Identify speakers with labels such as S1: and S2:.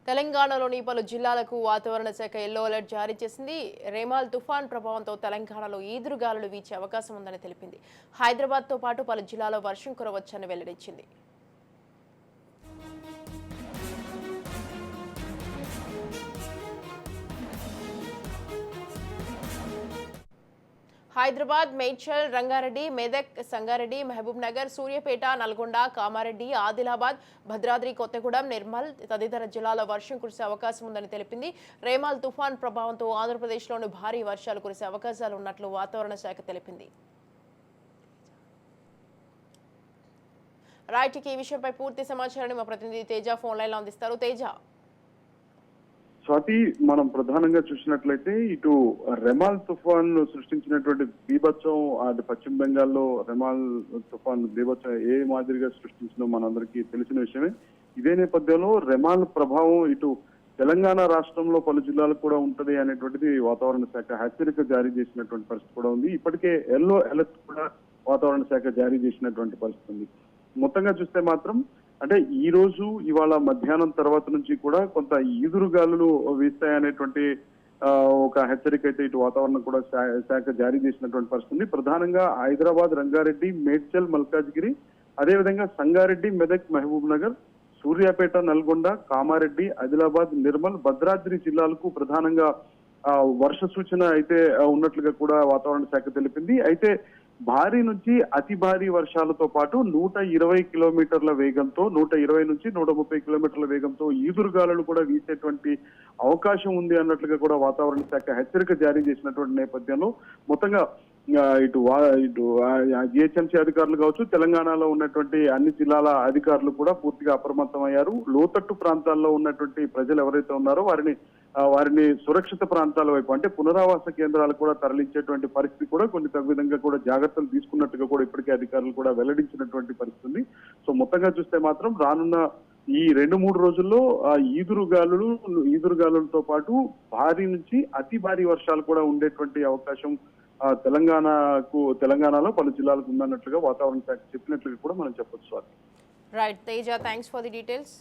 S1: తెలంగాణలోని పలు జిల్లాలకు వాతావరణ శాఖ ఎల్లో అలర్ట్ జారీ చేసింది. రేమాల్ తుఫాన్ ప్రభావంతో తెలంగాణలో ఈదురుగాలులు వీచే అవకాశం ఉందని తెలిపింది. హైదరాబాద్తో పాటు పలు జిల్లాల్లో వర్షం కురవచ్చని వెల్లడించింది. హైదరాబాద్, మేడ్చల్, రంగారెడ్డి, మెదక్, సంగారెడ్డి, మహబూబ్ నగర్, సూర్యాపేట, నల్గొండ, కామారెడ్డి, ఆదిలాబాద్, భద్రాద్రి కొత్తగూడెం, నిర్మల్ తదితర జిల్లాల్లో వర్షం కురిసే అవకాశం ఉందని తెలిపింది. రేమాల్ తుఫాన్ ప్రభావంతో ఆంధ్రప్రదేశ్లోని భారీ వర్షాలు కురిసే అవకాశాలు ఉన్నట్లు వాతావరణ శాఖ తెలిపింది. రైట్, ఈ విషయంపై పూర్తి సమాచారాన్ని మా ప్రతినిధి తేజ ఫోన్ లైన్ లో అందిస్తారు. తేజ.
S2: స్వాతి, మనం ప్రధానంగా చూసినట్లయితే ఇటు రెమాల్ తుఫాన్ సృష్టించినటువంటి బీభత్సం, అది పశ్చిమ బెంగాల్లో రెమాల్ తుఫాన్ బీభత్సం ఏ మాదిరిగా సృష్టించిందో మనందరికీ తెలిసిన విషయమే. ఇదే నేపథ్యంలో రెమాల్ ప్రభావం ఇటు తెలంగాణ రాష్ట్రంలో పలు జిల్లాలకు కూడా ఉంటది అనేటువంటిది వాతావరణ శాఖ హెచ్చరిక జారీ చేసినటువంటి పరిస్థితి కూడా ఉంది. ఇప్పటికే ఎల్లో అలర్ట్ కూడా వాతావరణ శాఖ జారీ చేసినటువంటి పరిస్థితి ఉంది. మొత్తంగా చూస్తే మాత్రం అంటే ఈ రోజు ఇవాళ మధ్యాహ్నం తర్వాత నుంచి కూడా కొంత ఈదురుగాలులు వీస్తాయనేటువంటి ఒక హెచ్చరిక అయితే ఇటు వాతావరణం కూడా శాఖ జారీ చేసినటువంటి పరిస్థితి. ప్రధానంగా హైదరాబాద్, రంగారెడ్డి, మేడ్చల్, మల్కాజ్గిరి, అదేవిధంగా సంగారెడ్డి, మెదక్, మహబూబ్ నగర్, సూర్యాపేట, నల్గొండ, కామారెడ్డి, ఆదిలాబాద్, నిర్మల్, భద్రాద్రి జిల్లాలకు ప్రధానంగా వర్ష సూచన అయితే ఉన్నట్లుగా కూడా వాతావరణ శాఖ తెలిపింది. అయితే భారీ నుంచి అతి భారీ వర్షాలతో పాటు 120 కిలోమీటర్ల వేగంతో 120 నుంచి 130 కిలోమీటర్ల వేగంతో ఈదురుగాలులు కూడా వీసేటువంటి అవకాశం ఉంది అన్నట్లుగా కూడా వాతావరణ శాఖ హెచ్చరిక జారీ చేసినటువంటి నేపథ్యంలో మొత్తంగా ఇటు జిహెచ్ఎంసీ అధికారులు కావచ్చు, తెలంగాణలో ఉన్నటువంటి అన్ని జిల్లాల అధికారులు కూడా పూర్తిగా అప్రమత్తం అయ్యారు. లోతట్టు ప్రాంతాల్లో ఉన్నటువంటి ప్రజలు ఎవరైతే ఉన్నారో వారిని సురక్షిత ప్రాంతాల వైపు అంటే పునరావాస కేంద్రాలు కూడా తరలించేటువంటి పరిస్థితి కూడా కొన్ని తగు విధంగా కూడా జాగ్రత్తలు తీసుకున్నట్టుగా కూడా ఇప్పటికే అధికారులు కూడా వెల్లడించినటువంటి పరిస్థితి ఉంది. సో మొత్తంగా చూస్తే మాత్రం రానున్న ఈ 2-3 రోజుల్లో ఈదురుగాలులతో పాటు భారీ నుంచి అతి భారీ వర్షాలు కూడా ఉండేటువంటి అవకాశం తెలంగాణలో పలు జిల్లాలకు ఉందన్నట్లుగా వాతావరణ శాఖ చెప్పినట్లుగా కూడా మనం చెప్పొచ్చు.
S1: Right Teja, thanks for the details.